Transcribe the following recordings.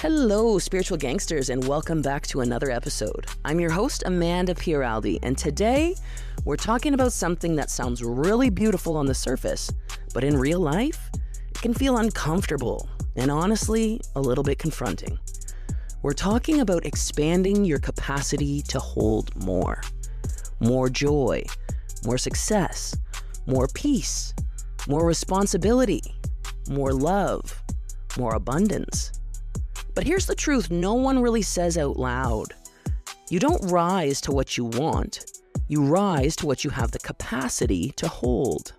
Hello, spiritual gangsters, and welcome back to another episode. I'm your host, Amanda Pieraldi, and today we're talking about something that sounds really beautiful on the surface, but in real life, it can feel uncomfortable and honestly, a little bit confronting. We're talking about expanding your capacity to hold more. More joy, more success, more peace, more responsibility, more love, more abundance. But here's the truth no one really says out loud. You don't rise to what you want. You rise to what you have the capacity to hold.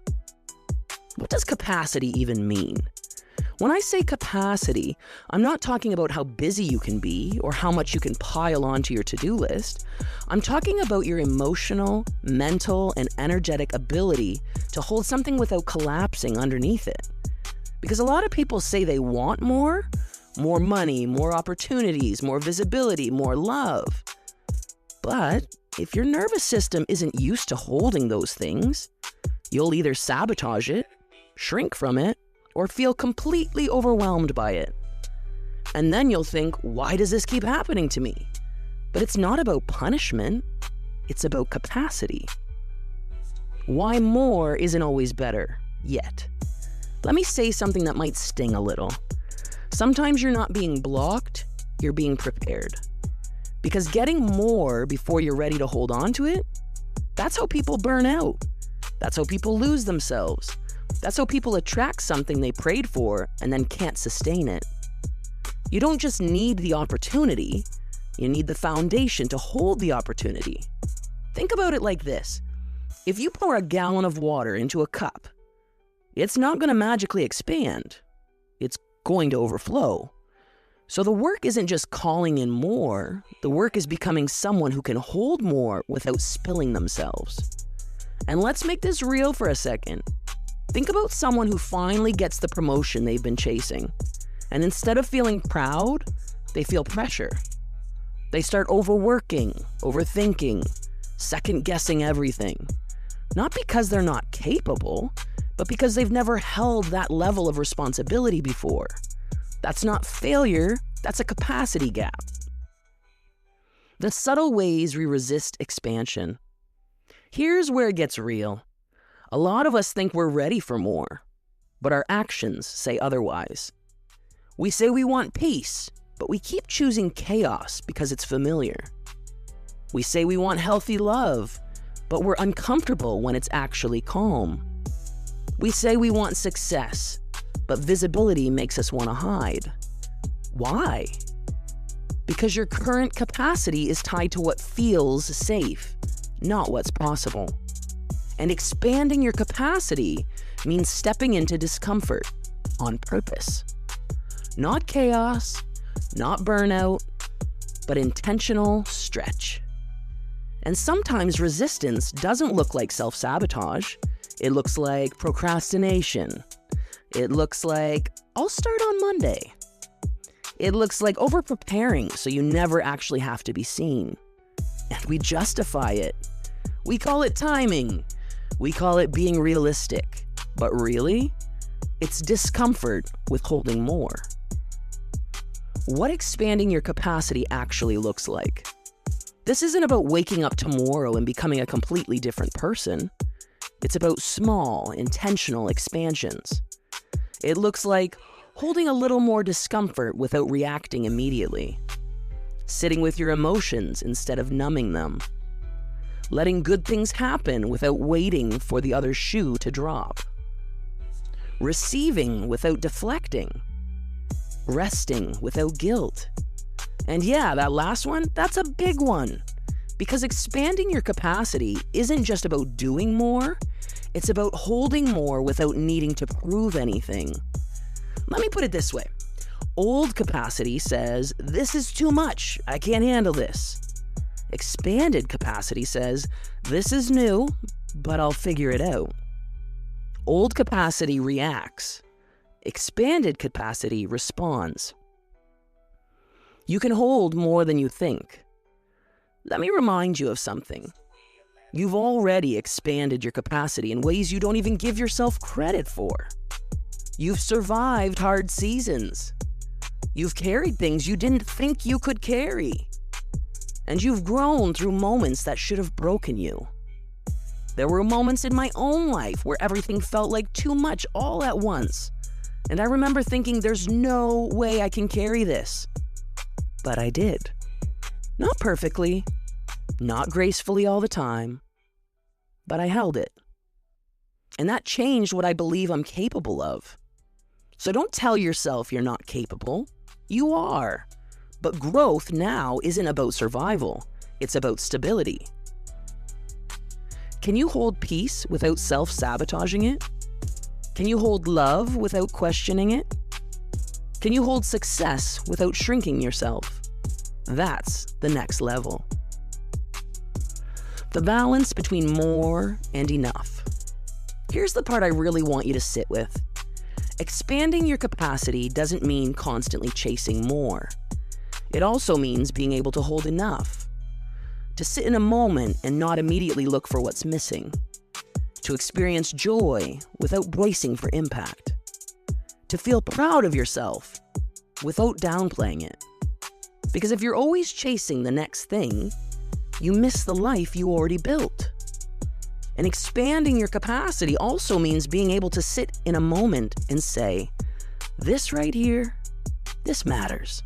What does capacity even mean? When I say capacity, I'm not talking about how busy you can be or how much you can pile onto your to-do list. I'm talking about your emotional, mental, and energetic ability to hold something without collapsing underneath it. Because a lot of people say they want more money, more opportunities, more visibility, more love. But if your nervous system isn't used to holding those things, you'll either sabotage it, shrink from it, or feel completely overwhelmed by it. And then you'll think, why does this keep happening to me? But it's not about punishment, it's about capacity. Why more isn't always better, yet. Let me say something that might sting a little. Sometimes you're not being blocked, you're being prepared. Because getting more before you're ready to hold on to it, that's how people burn out. That's how people lose themselves. That's how people attract something they prayed for and then can't sustain it. You don't just need the opportunity, you need the foundation to hold the opportunity. Think about it like this. If you pour a gallon of water into a cup, it's not going to magically expand. It's going to overflow. So the work isn't just calling in more, the work is becoming someone who can hold more without spilling themselves. And let's make this real for a second. Think about someone who finally gets the promotion they've been chasing. And instead of feeling proud, they feel pressure. They start overworking, overthinking, second-guessing everything. Not because they're not capable, but because they've never held that level of responsibility before. That's not failure, that's a capacity gap. The subtle ways we resist expansion. Here's where it gets real. A lot of us think we're ready for more, but our actions say otherwise. We say we want peace, but we keep choosing chaos because it's familiar. We say we want healthy love, but we're uncomfortable when it's actually calm. We say we want success, but visibility makes us want to hide. Why? Because your current capacity is tied to what feels safe, not what's possible. And expanding your capacity means stepping into discomfort on purpose. Not chaos, not burnout, but intentional stretch. And sometimes resistance doesn't look like self-sabotage. It looks like procrastination. It looks like, I'll start on Monday. It looks like over-preparing so you never actually have to be seen. And we justify it. We call it timing. We call it being realistic. But really, it's discomfort with holding more. What expanding your capacity actually looks like. This isn't about waking up tomorrow and becoming a completely different person. It's about small, intentional expansions. It looks like holding a little more discomfort without reacting immediately. Sitting with your emotions instead of numbing them. Letting good things happen without waiting for the other shoe to drop. Receiving without deflecting. Resting without guilt. And yeah, that last one, that's a big one. Because expanding your capacity isn't just about doing more, it's about holding more without needing to prove anything. Let me put it this way. Old capacity says, this is too much, I can't handle this. Expanded capacity says, this is new, but I'll figure it out. Old capacity reacts. Expanded capacity responds. You can hold more than you think. Let me remind you of something. You've already expanded your capacity in ways you don't even give yourself credit for. You've survived hard seasons. You've carried things you didn't think you could carry. And you've grown through moments that should have broken you. There were moments in my own life where everything felt like too much all at once. And I remember thinking, there's no way I can carry this. But I did. Not perfectly, not gracefully all the time, but I held it. And that changed what I believe I'm capable of. So don't tell yourself you're not capable. You are. But growth now isn't about survival. It's about stability. Can you hold peace without self-sabotaging it? Can you hold love without questioning it? Can you hold success without shrinking yourself? That's the next level. The balance between more and enough. Here's the part I really want you to sit with. Expanding your capacity doesn't mean constantly chasing more. It also means being able to hold enough. To sit in a moment and not immediately look for what's missing. To experience joy without bracing for impact. To feel proud of yourself without downplaying it. Because if you're always chasing the next thing, you miss the life you already built. And expanding your capacity also means being able to sit in a moment and say, this right here, this matters.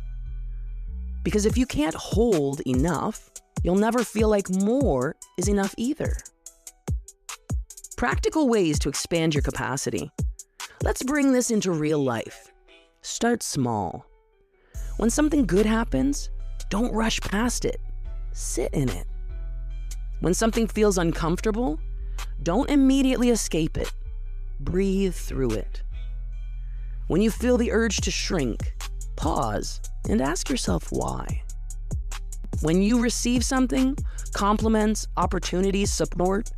Because if you can't hold enough, you'll never feel like more is enough either. Practical ways to expand your capacity. Let's bring this into real life. Start small. When something good happens, don't rush past it. Sit in it. When something feels uncomfortable, don't immediately escape it. Breathe through it. When you feel the urge to shrink, pause and ask yourself why. When you receive something, compliments, opportunities, support,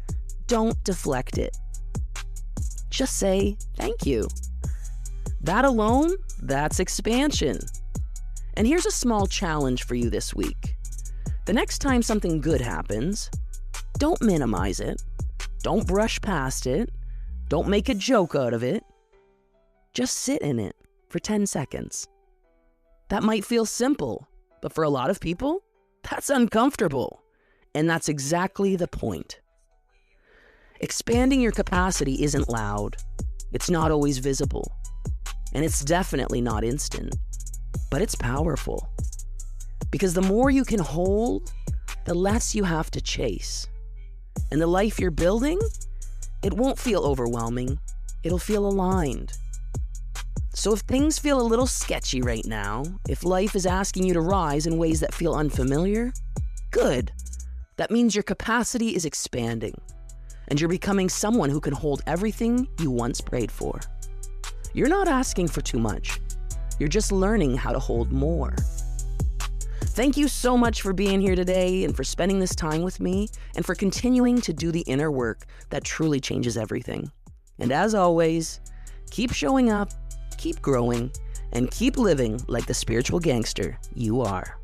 don't deflect it. Just say thank you. That alone, that's expansion. And here's a small challenge for you this week. The next time something good happens, don't minimize it. Don't brush past it. Don't make a joke out of it. Just sit in it for 10 seconds. That might feel simple, but for a lot of people, that's uncomfortable. And that's exactly the point. Expanding your capacity isn't loud. It's not always visible. And it's definitely not instant. But it's powerful. Because the more you can hold, the less you have to chase. And the life you're building, it won't feel overwhelming. It'll feel aligned. So if things feel a little sketchy right now, if life is asking you to rise in ways that feel unfamiliar, good. That means your capacity is expanding. And you're becoming someone who can hold everything you once prayed for. You're not asking for too much. You're just learning how to hold more. Thank you so much for being here today and for spending this time with me and for continuing to do the inner work that truly changes everything. And as always, keep showing up, keep growing, and keep living like the spiritual gangster you are.